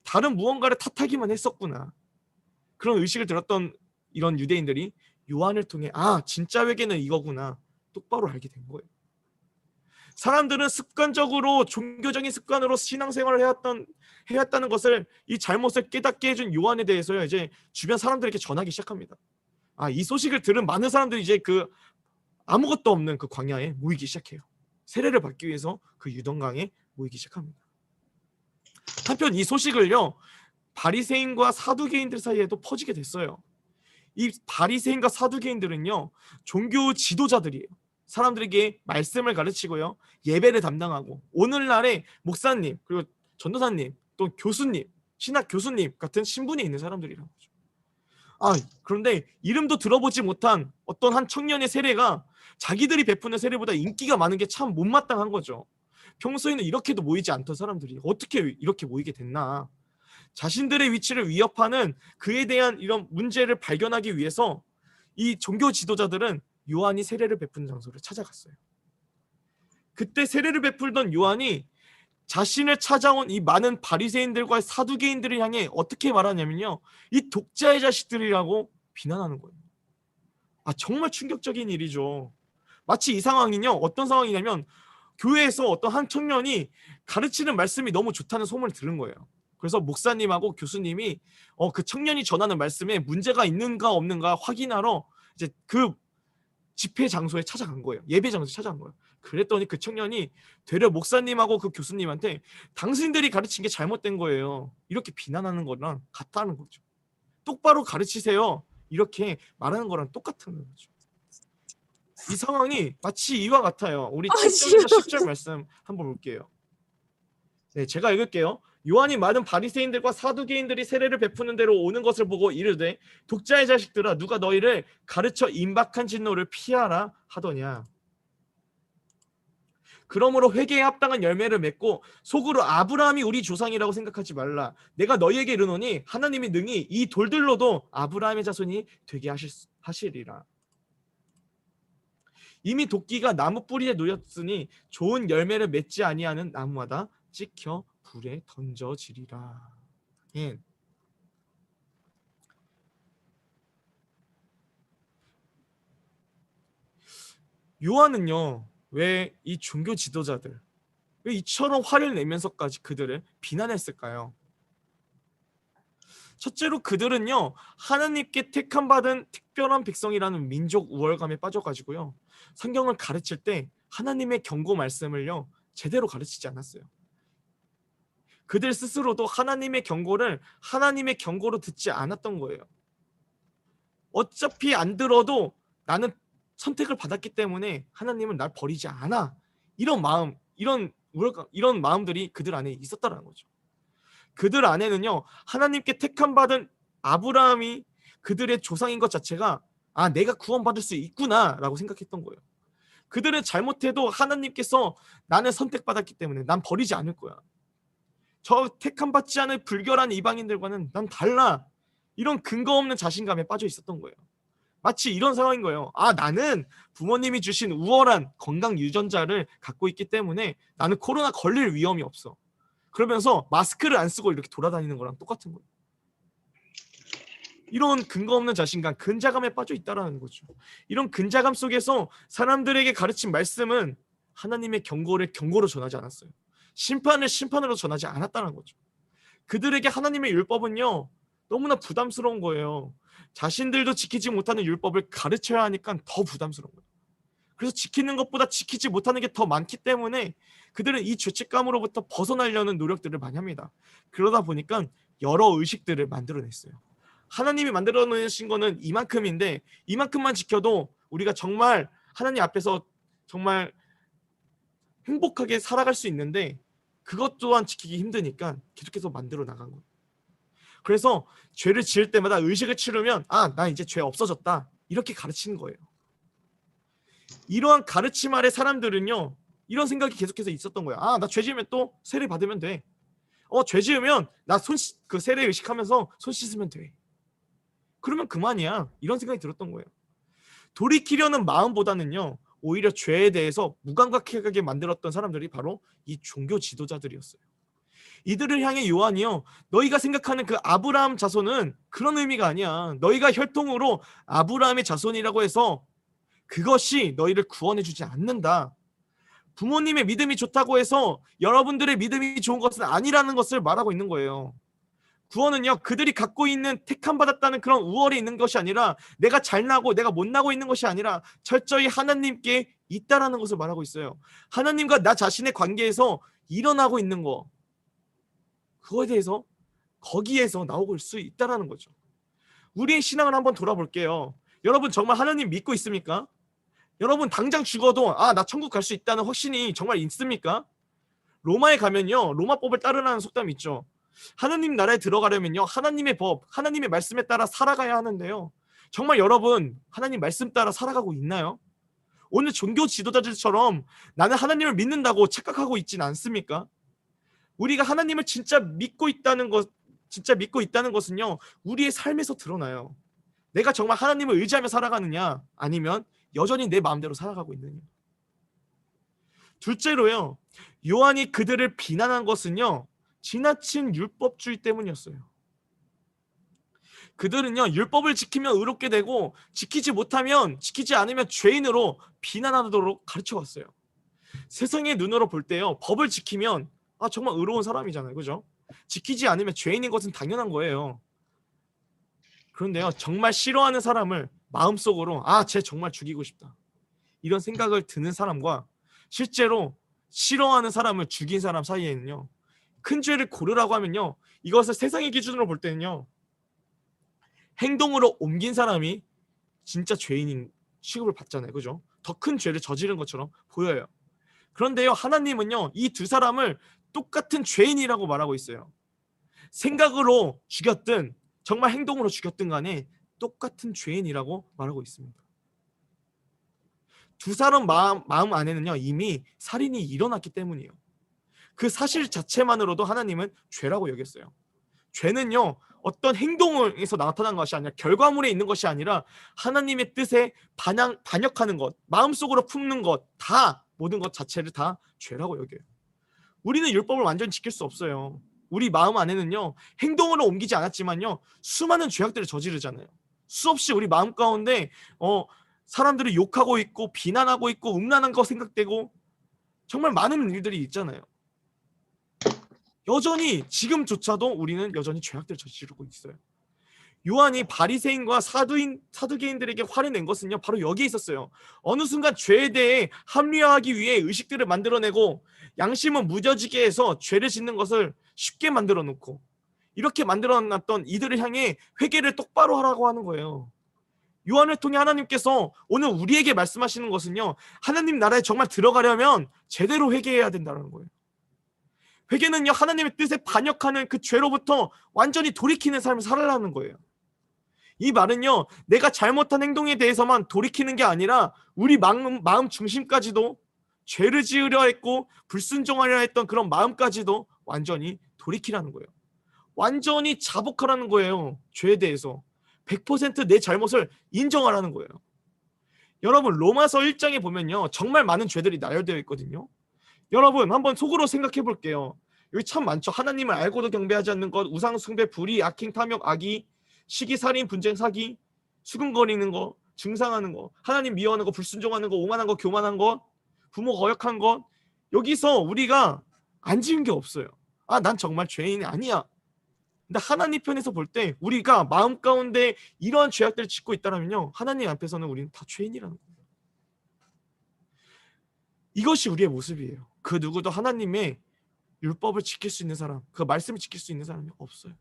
다른 무언가를 탓하기만 했었구나, 그런 의식을 들었던 이런 유대인들이 요한을 통해 진짜 회개는 이거구나 똑바로 알게 된 거예요. 사람들은 습관적으로 종교적인 습관으로 신앙생활을 해왔다는 것을, 이 잘못을 깨닫게 해준 요한에 대해서요, 이제 주변 사람들에게 전하기 시작합니다. 이 소식을 들은 많은 사람들이 이제 그 아무것도 없는 그 광야에 모이기 시작해요. 세례를 받기 위해서 그 유동강에 모이기 시작합니다. 한편 이 소식을요, 바리새인과 사두개인들 사이에도 퍼지게 됐어요. 이 바리새인과 사두개인들은요, 종교 지도자들이에요. 사람들에게 말씀을 가르치고요, 예배를 담당하고, 오늘날의 목사님, 그리고 전도사님, 또 교수님, 신학 교수님 같은 신분이 있는 사람들이라는 거죠. 그런데 이름도 들어보지 못한 어떤 한 청년의 세례가 자기들이 베푸는 세례보다 인기가 많은 게 참 못마땅한 거죠. 평소에는 이렇게도 모이지 않던 사람들이 어떻게 이렇게 모이게 됐나. 자신들의 위치를 위협하는 그에 대한 이런 문제를 발견하기 위해서 이 종교 지도자들은 요한이 세례를 베푸는 장소를 찾아갔어요. 그때 세례를 베풀던 요한이 자신을 찾아온 이 많은 바리새인들과 사두개인들을 향해 어떻게 말하냐면요, 이 독자의 자식들이라고 비난하는 거예요. 정말 충격적인 일이죠. 마치 이 상황이요, 어떤 상황이냐면 교회에서 어떤 한 청년이 가르치는 말씀이 너무 좋다는 소문을 들은 거예요. 그래서 목사님하고 교수님이 그 청년이 전하는 말씀에 문제가 있는가 없는가 확인하러 이제 그 집회 장소에 찾아간 거예요. 예배 장소에 찾아간 거예요. 그랬더니 그 청년이 되려 목사님하고 그 교수님한테 당신들이 가르친 게 잘못된 거예요. 이렇게 비난하는 거랑 같다는 거죠. 똑바로 가르치세요. 이렇게 말하는 거랑 똑같은 거죠. 이 상황이 마치 이와 같아요. 우리 7절에서 10절 말씀 한번 볼게요. 네, 제가 읽을게요. 요한이 많은 바리새인들과 사두개인들이 세례를 베푸는 대로 오는 것을 보고 이르되 독자의 자식들아 누가 너희를 가르쳐 임박한 진노를 피하라 하더냐. 그러므로 회개에 합당한 열매를 맺고 속으로 아브라함이 우리 조상이라고 생각하지 말라. 내가 너희에게 이르노니 하나님이 능히 이 돌들로도 아브라함의 자손이 되게 하시리라. 이미 도끼가 나무 뿌리에 놓였으니 좋은 열매를 맺지 아니하는 나무마다 찍혀 불에 던져지리라. 예. 요한은요, 왜 이 종교 지도자들, 왜 이처럼 화를 내면서까지 그들을 비난했을까요? 첫째로 그들은요, 하나님께 택함 받은 특별한 백성이라는 민족 우월감에 빠져가지고요, 성경을 가르칠 때 하나님의 경고 말씀을요 제대로 가르치지 않았어요. 그들 스스로도 하나님의 경고를 하나님의 경고로 듣지 않았던 거예요. 어차피 안 들어도 나는 선택을 받았기 때문에 하나님은 날 버리지 않아. 이런 마음, 이런 마음들이 그들 안에 있었다는 거죠. 그들 안에는요, 하나님께 택함 받은 아브라함이 그들의 조상인 것 자체가 내가 구원받을 수 있구나라고 생각했던 거예요. 그들은 잘못해도 하나님께서 나는 선택받았기 때문에 난 버리지 않을 거야. 저 택함 받지 않은 불결한 이방인들과는 난 달라. 이런 근거 없는 자신감에 빠져 있었던 거예요. 마치 이런 상황인 거예요. 나는 부모님이 주신 우월한 건강 유전자를 갖고 있기 때문에 나는 코로나 걸릴 위험이 없어. 그러면서 마스크를 안 쓰고 이렇게 돌아다니는 거랑 똑같은 거예요. 이런 근거 없는 자신감, 근자감에 빠져 있다라는 거죠. 이런 근자감 속에서 사람들에게 가르친 말씀은 하나님의 경고를 경고로 전하지 않았어요. 심판을 심판으로 전하지 않았다는 거죠. 그들에게 하나님의 율법은요, 너무나 부담스러운 거예요. 자신들도 지키지 못하는 율법을 가르쳐야 하니까 더 부담스러운 거예요. 그래서 지키는 것보다 지키지 못하는 게 더 많기 때문에 그들은 이 죄책감으로부터 벗어나려는 노력들을 많이 합니다. 그러다 보니까 여러 의식들을 만들어냈어요. 하나님이 만들어내신 거는 이만큼인데 이만큼만 지켜도 우리가 정말 하나님 앞에서 정말 행복하게 살아갈 수 있는데 그것 또한 지키기 힘드니까 계속해서 만들어 나간 거예요. 그래서 죄를 지을 때마다 의식을 치르면 나 이제 죄 없어졌다 이렇게 가르치는 거예요. 이러한 가르침 아래 사람들은요, 이런 생각이 계속해서 있었던 거예요. 나 죄 지으면 또 세례 받으면 돼. 죄 지으면 나 그 세례 의식하면서 손 씻으면 돼. 그러면 그만이야. 이런 생각이 들었던 거예요. 돌이키려는 마음보다는요, 오히려 죄에 대해서 무감각하게 만들었던 사람들이 바로 이 종교 지도자들이었어요. 이들을 향해 요한이요, 너희가 생각하는 그 아브라함 자손은 그런 의미가 아니야. 너희가 혈통으로 아브라함의 자손이라고 해서 그것이 너희를 구원해 주지 않는다. 부모님의 믿음이 좋다고 해서 여러분들의 믿음이 좋은 것은 아니라는 것을 말하고 있는 거예요. 구원은요, 그들이 갖고 있는 택함 받았다는 그런 우월이 있는 것이 아니라 내가 잘나고 내가 못나고 있는 것이 아니라 철저히 하나님께 있다라는 것을 말하고 있어요. 하나님과 나 자신의 관계에서 일어나고 있는 거, 그거에 대해서 거기에서 나오고 있을 수 있다라는 거죠. 우리의 신앙을 한번 돌아볼게요. 여러분 정말 하나님 믿고 있습니까? 여러분 당장 죽어도 나 천국 갈 수 있다는 확신이 정말 있습니까? 로마에 가면요, 로마법을 따르라는 속담이 있죠. 하나님 나라에 들어가려면요, 하나님의 법, 하나님의 말씀에 따라 살아가야 하는데요, 정말 여러분 하나님 말씀 따라 살아가고 있나요? 오늘 종교 지도자들처럼 나는 하나님을 믿는다고 착각하고 있지는 않습니까? 우리가 하나님을 진짜 믿고 있다는 것은요, 우리의 삶에서 드러나요. 내가 정말 하나님을 의지하며 살아가느냐, 아니면 여전히 내 마음대로 살아가고 있느냐. 둘째로요, 요한이 그들을 비난한 것은요, 지나친 율법주의 때문이었어요. 그들은요, 율법을 지키면 의롭게 되고 지키지 않으면 죄인으로 비난하도록 가르쳐왔어요. 세상의 눈으로 볼 때요, 법을 지키면 정말 의로운 사람이잖아요, 그죠? 지키지 않으면 죄인인 것은 당연한 거예요. 그런데요, 정말 싫어하는 사람을 마음속으로 쟤 정말 죽이고 싶다, 이런 생각을 드는 사람과 실제로 싫어하는 사람을 죽인 사람 사이에는요, 큰 죄를 고르라고 하면요, 이것을 세상의 기준으로 볼 때는요, 행동으로 옮긴 사람이 진짜 죄인인 취급을 받잖아요. 그죠? 더 큰 죄를 저지른 것처럼 보여요. 그런데요, 하나님은요, 이 두 사람을 똑같은 죄인이라고 말하고 있어요. 생각으로 죽였든 정말 행동으로 죽였든 간에 똑같은 죄인이라고 말하고 있습니다. 두 사람 마음 안에는요, 이미 살인이 일어났기 때문이에요. 그 사실 자체만으로도 하나님은 죄라고 여겼어요. 죄는요, 어떤 행동에서 나타난 것이 아니라, 결과물에 있는 것이 아니라 하나님의 뜻에 반역하는 것, 마음속으로 품는 것, 다 모든 것 자체를 다 죄라고 여겨요. 우리는 율법을 완전히 지킬 수 없어요. 우리 마음 안에는요, 행동으로 옮기지 않았지만요, 수많은 죄악들을 저지르잖아요. 수없이 우리 마음 가운데 사람들을 욕하고 있고 비난하고 있고 음란한 거 생각되고 정말 많은 일들이 있잖아요. 여전히 지금조차도 우리는 여전히 죄악들을 저지르고 있어요. 요한이 바리새인과 사두개인들에게 화를 낸 것은요, 바로 여기에 있었어요. 어느 순간 죄에 대해 합리화하기 위해 의식들을 만들어내고 양심은 무뎌지게 해서 죄를 짓는 것을 쉽게 만들어 놓고, 이렇게 만들어놨던 이들을 향해 회개를 똑바로 하라고 하는 거예요. 요한을 통해 하나님께서 오늘 우리에게 말씀하시는 것은요, 하나님 나라에 정말 들어가려면 제대로 회개해야 된다는 거예요. 회개는요, 하나님의 뜻에 반역하는 그 죄로부터 완전히 돌이키는 삶을 살아라는 거예요. 이 말은요, 내가 잘못한 행동에 대해서만 돌이키는 게 아니라 우리 마음 중심까지도, 죄를 지으려 했고 불순종하려 했던 그런 마음까지도 완전히 돌이키라는 거예요. 완전히 자복하라는 거예요. 죄에 대해서 100% 내 잘못을 인정하라는 거예요. 여러분, 로마서 1장에 보면요, 정말 많은 죄들이 나열되어 있거든요. 여러분, 한번 속으로 생각해 볼게요. 여기 참 많죠. 하나님을 알고도 경배하지 않는 것, 우상 숭배, 불의, 악행, 탐욕, 악의, 시기, 살인, 분쟁, 사기, 수근거리는 거, 증상하는 거, 하나님 미워하는 거, 불순종하는 거, 오만한 거, 교만한 것, 부모 거역한 것. 여기서 우리가 안 지은 게 없어요. 난 정말 죄인이 아니야. 근데 하나님 편에서 볼 때 우리가 마음 가운데 이러한 죄악들을 짓고 있다면요, 하나님 앞에서는 우리는 다 죄인이라는 거예요. 이것이 우리의 모습이에요. 그 누구도 하나님의 율법을 지킬 수 있는 사람, 그 말씀을 지킬 수 있는 사람이 없어요.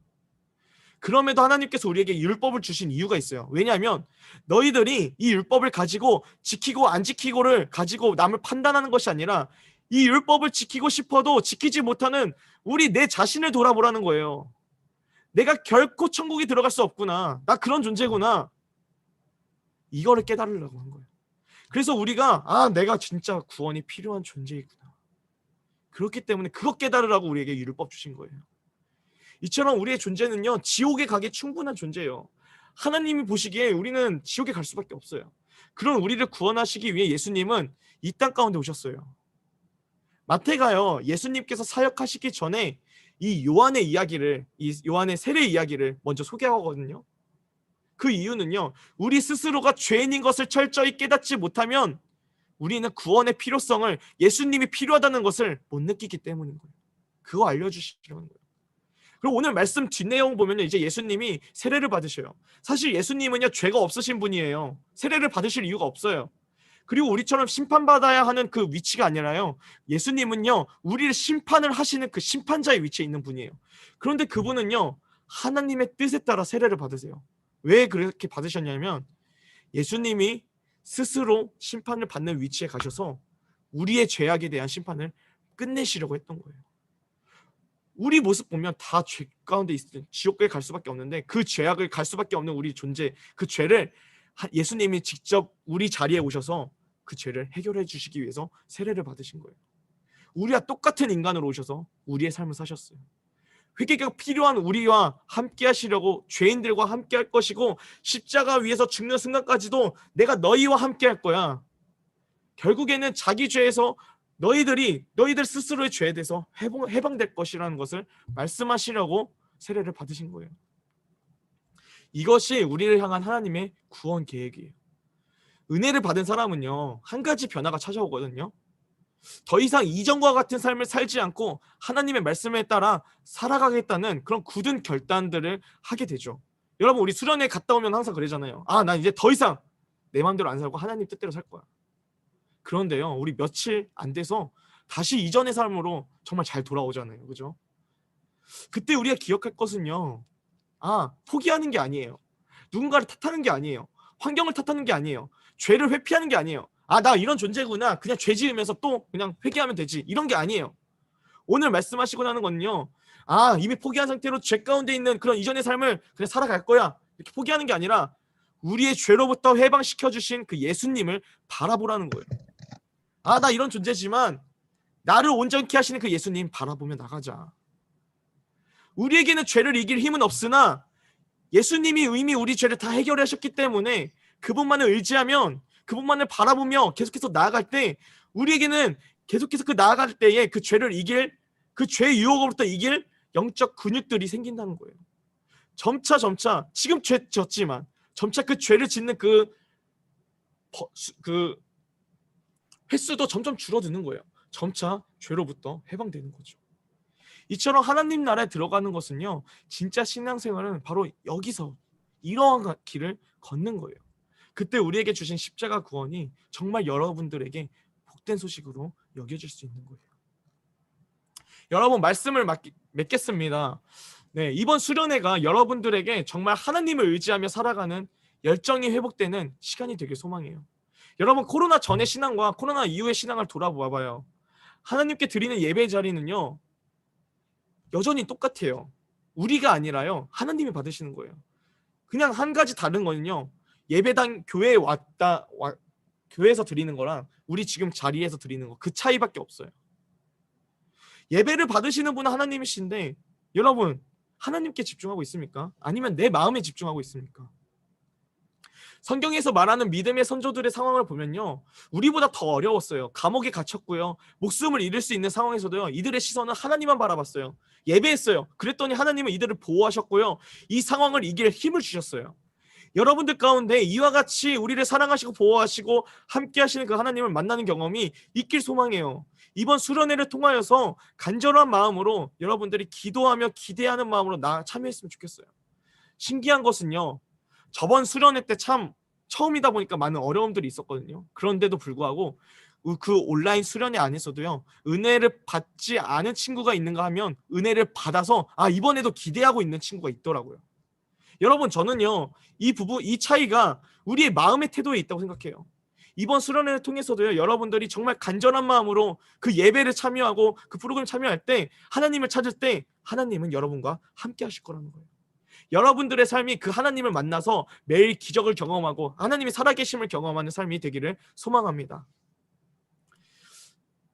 그럼에도 하나님께서 우리에게 율법을 주신 이유가 있어요. 왜냐하면 너희들이 이 율법을 가지고 지키고 안 지키고를 가지고 남을 판단하는 것이 아니라, 이 율법을 지키고 싶어도 지키지 못하는 내 자신을 돌아보라는 거예요. 내가 결코 천국에 들어갈 수 없구나, 나 그런 존재구나, 이거를 깨달으려고 한 거예요. 그래서 우리가 내가 진짜 구원이 필요한 존재이구나, 그렇기 때문에 그거 깨달으라고 우리에게 율법 주신 거예요. 이처럼 우리의 존재는요, 지옥에 가기 충분한 존재예요. 하나님이 보시기에 우리는 지옥에 갈 수밖에 없어요. 그런 우리를 구원하시기 위해 예수님은 이 땅 가운데 오셨어요. 마태가요, 예수님께서 사역하시기 전에 이 요한의 이야기를, 이 요한의 세례 이야기를 먼저 소개하거든요. 그 이유는요, 우리 스스로가 죄인인 것을 철저히 깨닫지 못하면 우리는 구원의 필요성을, 예수님이 필요하다는 것을 못 느끼기 때문인 거예요. 그거 알려주시려는 거예요. 그리고 오늘 말씀 뒷내용 보면 이제 예수님이 세례를 받으셔요. 사실 예수님은요, 죄가 없으신 분이에요. 세례를 받으실 이유가 없어요. 그리고 우리처럼 심판받아야 하는 그 위치가 아니라요, 예수님은요, 우리를 심판을 하시는 그 심판자의 위치에 있는 분이에요. 그런데 그분은요, 하나님의 뜻에 따라 세례를 받으세요. 왜 그렇게 받으셨냐면, 예수님이 스스로 심판을 받는 위치에 가셔서 우리의 죄악에 대한 심판을 끝내시려고 했던 거예요. 우리 모습 보면 다 죄 가운데 있을 지옥에 갈 수밖에 없는데, 그 죄악을 갈 수밖에 없는 우리 존재, 그 죄를 예수님이 직접 우리 자리에 오셔서 그 죄를 해결해 주시기 위해서 세례를 받으신 거예요. 우리와 똑같은 인간으로 오셔서 우리의 삶을 사셨어요. 회개가 필요한 우리와 함께 하시려고, 죄인들과 함께 할 것이고, 십자가 위에서 죽는 순간까지도 내가 너희와 함께 할 거야. 결국에는 자기 죄에서 너희들 스스로의 죄에 대해서 해방될 것이라는 것을 말씀하시려고 세례를 받으신 거예요. 이것이 우리를 향한 하나님의 구원 계획이에요. 은혜를 받은 사람은요, 한 가지 변화가 찾아오거든요. 더 이상 이전과 같은 삶을 살지 않고 하나님의 말씀에 따라 살아가겠다는 그런 굳은 결단들을 하게 되죠. 여러분, 우리 수련회 갔다 오면 항상 그러잖아요. 아, 난 이제 더 이상 내 마음대로 안 살고 하나님 뜻대로 살 거야. 그런데요, 우리 며칠 안 돼서 다시 이전의 삶으로 정말 잘 돌아오잖아요. 그죠? 그때 우리가 기억할 것은요, 아, 포기하는 게 아니에요. 누군가를 탓하는 게 아니에요. 환경을 탓하는 게 아니에요. 죄를 회피하는 게 아니에요. 아, 나 이런 존재구나. 그냥 죄 지으면서 또 그냥 회개하면 되지. 이런 게 아니에요. 오늘 말씀하시고자 하는 건요, 아, 이미 포기한 상태로 죄 가운데 있는 그런 이전의 삶을 그냥 살아갈 거야. 이렇게 포기하는 게 아니라 우리의 죄로부터 해방시켜 주신 그 예수님을 바라보라는 거예요. 아, 나 이런 존재지만 나를 온전케 하시는 그 예수님 바라보며 나가자. 우리에게는 죄를 이길 힘은 없으나 예수님이 이미 우리 죄를 다 해결하셨기 때문에 그분만을 의지하면, 그분만을 바라보며 계속해서 나아갈 때 우리에게는 계속해서 그 나아갈 때에 그 죄를 이길, 그 죄의 유혹으로부터 이길 영적 근육들이 생긴다는 거예요. 점차 지금 죄 졌지만 점차 그 죄를 짓는 그 횟수도 점점 줄어드는 거예요. 점차 죄로부터 해방되는 거죠. 이처럼 하나님 나라에 들어가는 것은요, 진짜 신앙생활은 바로 여기서 이러한 길을 걷는 거예요. 그때 우리에게 주신 십자가 구원이 정말 여러분들에게 복된 소식으로 여겨질 수 있는 거예요. 여러분, 말씀을 맺겠습니다. 네, 이번 수련회가 여러분들에게 정말 하나님을 의지하며 살아가는 열정이 회복되는 시간이 되길 소망해요. 여러분, 코로나 전의 신앙과 코로나 이후의 신앙을 돌아봐봐요. 하나님께 드리는 예배 자리는요, 여전히 똑같아요. 우리가 아니라요, 하나님이 받으시는 거예요. 그냥 한 가지 다른 거는요, 예배당 교회에 교회에서 드리는 거랑 우리 지금 자리에서 드리는 거, 그 차이밖에 없어요. 예배를 받으시는 분은 하나님이신데 여러분, 하나님께 집중하고 있습니까? 아니면 내 마음에 집중하고 있습니까? 성경에서 말하는 믿음의 선조들의 상황을 보면요, 우리보다 더 어려웠어요. 감옥에 갇혔고요, 목숨을 잃을 수 있는 상황에서도요, 이들의 시선은 하나님만 바라봤어요. 예배했어요. 그랬더니 하나님은 이들을 보호하셨고요, 이 상황을 이길 힘을 주셨어요. 여러분들 가운데 이와 같이 우리를 사랑하시고 보호하시고 함께 하시는 그 하나님을 만나는 경험이 있길 소망해요. 이번 수련회를 통하여서 간절한 마음으로 여러분들이 기도하며 기대하는 마음으로 참여했으면 좋겠어요. 신기한 것은요, 저번 수련회 때 참 처음이다 보니까 많은 어려움들이 있었거든요. 그런데도 불구하고 그 온라인 수련회 안에서도요, 은혜를 받지 않은 친구가 있는가 하면 은혜를 받아서 이번에도 기대하고 있는 친구가 있더라고요. 여러분, 저는요, 이 차이가 우리의 마음의 태도에 있다고 생각해요. 이번 수련회를 통해서도요, 여러분들이 정말 간절한 마음으로 그 예배를 참여하고 그 프로그램 참여할 때, 하나님을 찾을 때 하나님은 여러분과 함께 하실 거라는 거예요. 여러분들의 삶이 그 하나님을 만나서 매일 기적을 경험하고 하나님이 살아계심을 경험하는 삶이 되기를 소망합니다.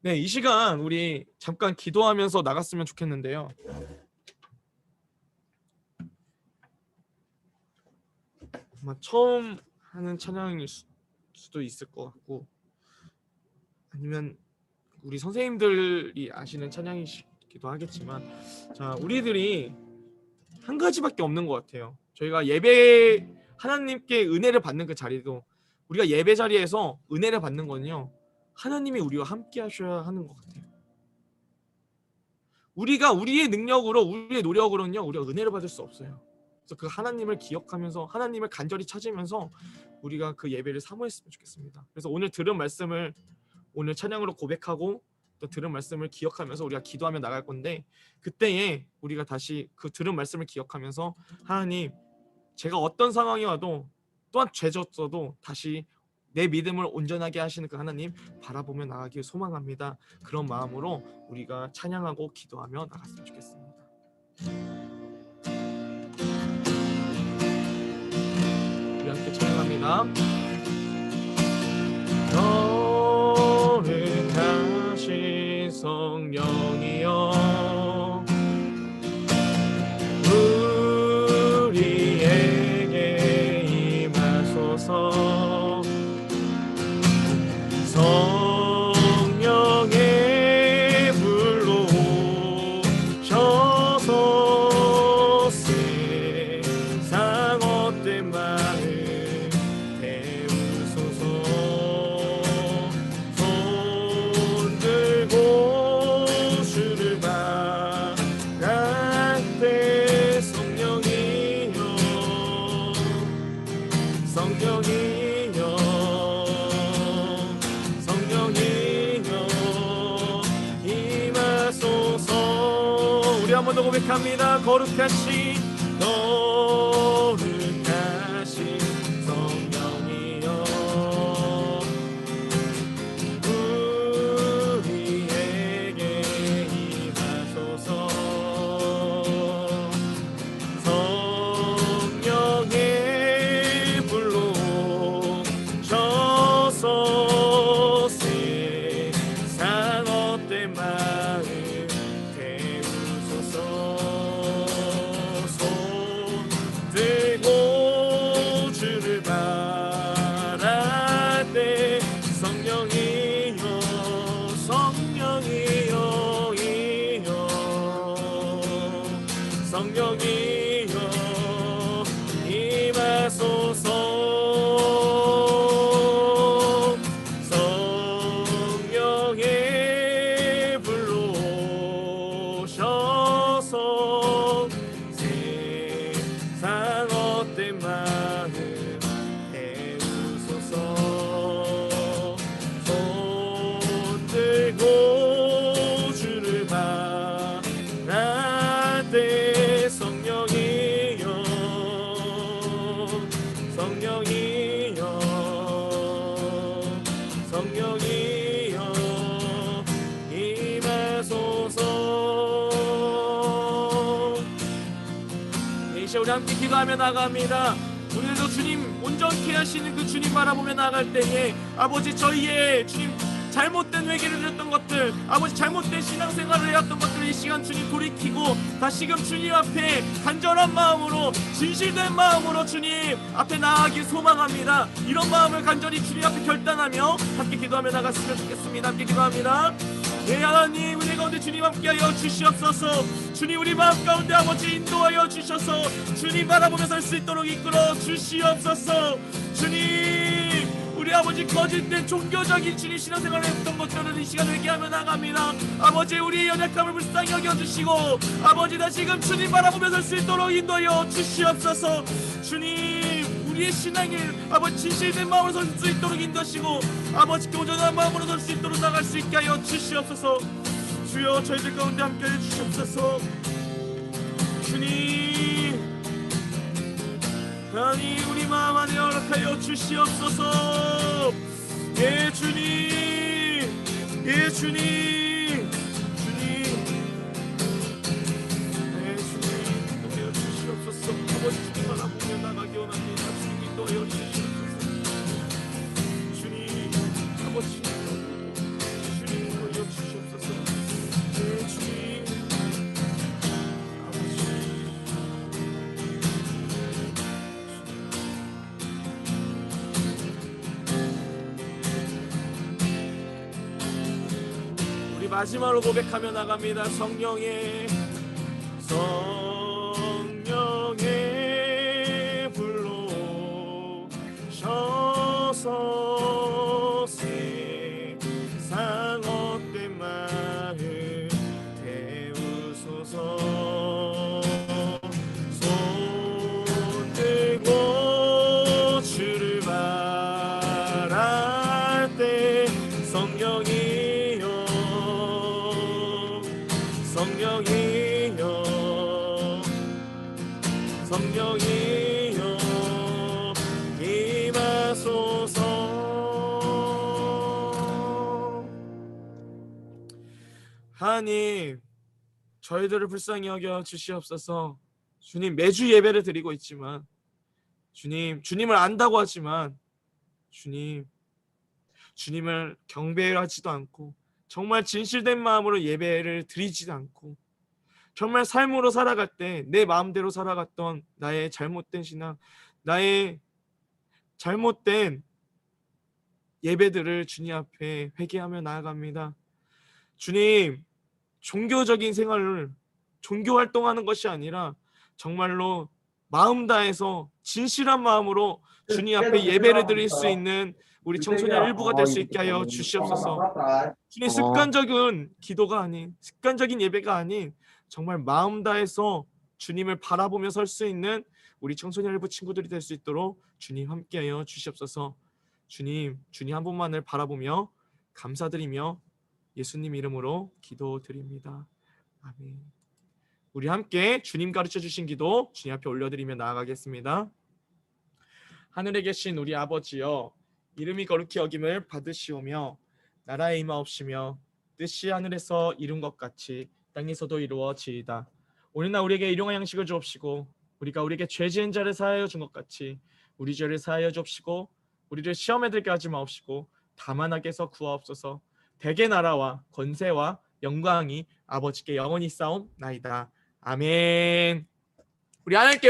네, 이 시간 우리 잠깐 기도하면서 나갔으면 좋겠는데요. 아마 처음 하는 찬양일 수도 있을 것 같고, 아니면 우리 선생님들이 아시는 찬양이기도 하겠지만, 자, 우리들이 한 가지밖에 없는 것 같아요. 저희가 예배, 하나님께 은혜를 받는 그 자리도, 우리가 예배 자리에서 은혜를 받는 건요, 하나님이 우리와 함께 하셔야 하는 것 같아요. 우리가 우리의 능력으로, 우리의 노력으로는요, 우리가 은혜를 받을 수 없어요. 그래서 그 하나님을 기억하면서, 하나님을 간절히 찾으면서 우리가 그 예배를 사모했으면 좋겠습니다. 그래서 오늘 들은 말씀을 오늘 찬양으로 고백하고 또 들은 말씀을 기억하면서 우리가 기도하며 나갈 건데, 그때에 우리가 다시 그 들은 말씀을 기억하면서, 하나님, 제가 어떤 상황이 와도, 또한 죄졌어도 다시 내 믿음을 온전하게 하시는 그 하나님 바라보며 나가길 소망합니다. 그런 마음으로 우리가 찬양하고 기도하며 나갔으면 좋겠습니다. 우리 함께 찬양합니다. 거룩하신 성령이여, 우리에게 임하소서. 성령의 불로 오셔서 세상 헛된 마음 태우소서. 손 번 더 고백합니다. 거룩하신 성령이여 우리에게 임하소서. 성령의 불로 셔서 세상 헛된 마음 태우소서. 손 들고 주를 바랄 때 성령이여 성령이여 성령이여 임하소서. 성령의 불로 셔서 세상 헛된 마음 태우소서. 손 들고 주를 바랄 때 성령이여 성령이여 성령이여 임하소서. 이 시간 우리 함께 기도하며 나갑니다. 오늘도 주님 온전케 하시는 그 주님 바라보며 나갈 때에 아버지 저희의 주님 잘못된 회개를 드렸던 것들, 아버지 잘못된 신앙생활을 해왔던 것들을 이 시간 주님 돌이키고 다시금 주님 앞에 간절한 마음으로 진실된 마음으로 주님 앞에 나아가길 소망합니다. 이런 마음을 간절히 주님 앞에 결단하며 함께 기도하며 나갔으면 좋겠습니다. 함께 기도합니다. 예, 하나님 은혜 가운데 주님 함께하여 주시옵소서. 주님 우리 마음 가운데 아버지 인도하여 주셔서 주님 바라보며 설 수 있도록 이끌어 주시옵소서. 주님 우리 아버지 거짓된 종교적인 주님 신앙생활을 했던 것들은 이 시간 회개하며 나갑니다. 아버지 우리의 연약함을 불쌍히 여겨주시고 아버지 다시금 주님 바라보며 설 수 있도록 인도하여 주시옵소서. 주님 우리의 신앙을 아버지 진실된 마음으로 설 수 있도록 인도하시고 아버지 온전한 마음으로 설 수 있도록 나갈 수 있게 하여 주시옵소서. 주여 저희들 가운데 함께해 주시옵소서. 주님 하나님 우리 마음 안에 허락하여 주시옵소서. 예 주님 예 주님 주님 예 주님 인도하여 주시옵소서. 아버지 주님 바라보며 나가기 원합니다. 주님 인도하여 주시옵소서. 주님 아버지 주님 인도하여 주시옵소서. 예 주님 마지막으로 고백하며 나갑니다. 성령의 불로 셔서 세상 헛된 마음 태우소서. 손 들고 주를 바랄 때 성령이여 성령이여 성령이여 임하소서. 하나님 저희들을 불쌍히 여겨 주시옵소서. 주님 매주 예배를 드리고 있지만 주님을 안다고 하지만 주님을 경배하지도 않고 정말 진실된 마음으로 예배를 드리지 않고 정말 삶으로 살아갈 때 내 마음대로 살아갔던 나의 잘못된 신앙, 나의 잘못된 예배들을 주님 앞에 회개하며 나아갑니다. 주님, 종교적인 생활을 종교 활동하는 것이 아니라 정말로 마음 다해서 진실한 마음으로 주님 앞에 예배를 드릴 수 있는 우리 청소년 일부가 될 수 있게 하여 주시옵소서. 주님 습관적인 기도가 아닌 습관적인 예배가 아닌 정말 마음 다해서 주님을 바라보며 설 수 있는 우리 청소년 일부 친구들이 될 수 있도록 주님 함께하여 주시옵소서. 주님 한 분만을 바라보며 감사드리며 예수님 이름으로 기도드립니다. 아멘. 우리 함께 주님 가르쳐 주신 기도 주님 앞에 올려드리며 나아가겠습니다. 하늘에 계신 우리 아버지여, 이름이 거룩히 여김을 받으시오며 나라의 임하옵시며 뜻이 하늘에서 이룬 것 같이 땅에서도 이루어지이다. 오늘날 우리에게 일용할 양식을 주옵시고 우리가 우리에게 죄 지은 자를 사하여 준 것 같이 우리 죄를 사하여 주옵시고 우리를 시험에 들게 하지 마옵시고 다만 악에서 구하옵소서. 대개 나라와 권세와 영광이 아버지께 영원히 싸움나이다. 아멘. 우리 하나님께